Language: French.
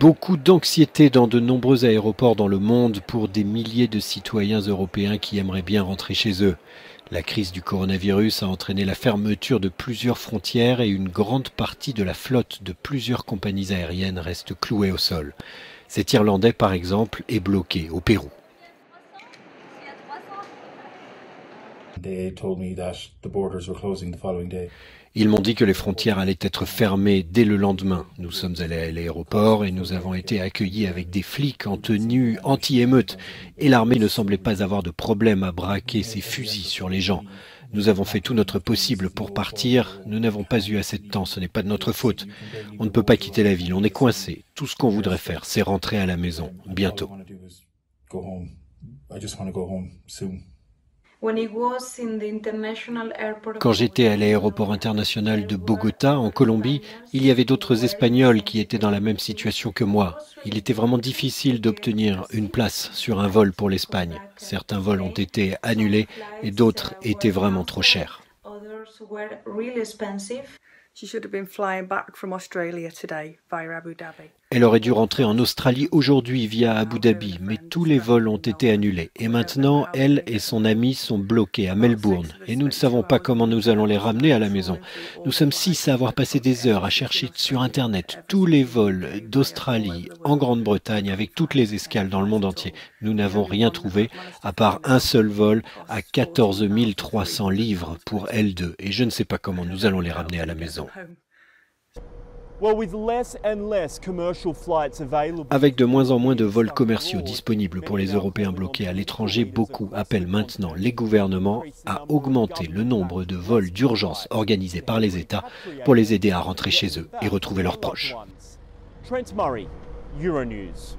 Beaucoup d'anxiété dans de nombreux aéroports dans le monde pour des milliers de citoyens européens qui aimeraient bien rentrer chez eux. La crise du coronavirus a entraîné la fermeture de plusieurs frontières et une grande partie de la flotte de plusieurs compagnies aériennes reste clouée au sol. Cet Irlandais, par exemple, est bloqué au Pérou. Ils m'ont dit que les frontières allaient être fermées dès le lendemain. Nous sommes allés à l'aéroport et nous avons été accueillis avec des flics en tenue anti-émeute. Et l'armée ne semblait pas avoir de problème à braquer ses fusils sur les gens. Nous avons fait tout notre possible pour partir. Nous n'avons pas eu assez de temps. Ce n'est pas de notre faute. On ne peut pas quitter la ville. On est coincé. Tout ce qu'on voudrait faire, c'est rentrer à la maison. Bientôt. Quand j'étais à l'aéroport international de Bogota, en Colombie, il y avait d'autres Espagnols qui étaient dans la même situation que moi. Il était vraiment difficile d'obtenir une place sur un vol pour l'Espagne. Certains vols ont été annulés et d'autres étaient vraiment trop chers. Elle aurait dû rentrer en Australie aujourd'hui via Abu Dhabi, mais tous les vols ont été annulés. Et maintenant, elle et son ami sont bloqués à Melbourne. Et nous ne savons pas comment nous allons les ramener à la maison. Nous sommes 6 à avoir passé des heures à chercher sur Internet tous les vols d'Australie en Grande-Bretagne avec toutes les escales dans le monde entier. Nous n'avons rien trouvé à part un seul vol à 14 300 livres pour L2. Et je ne sais pas comment nous allons les ramener à la maison. Avec de moins en moins de vols commerciaux disponibles pour les Européens bloqués à l'étranger, beaucoup appellent maintenant les gouvernements à augmenter le nombre de vols d'urgence organisés par les États pour les aider à rentrer chez eux et retrouver leurs proches. Trent Murray, Euronews.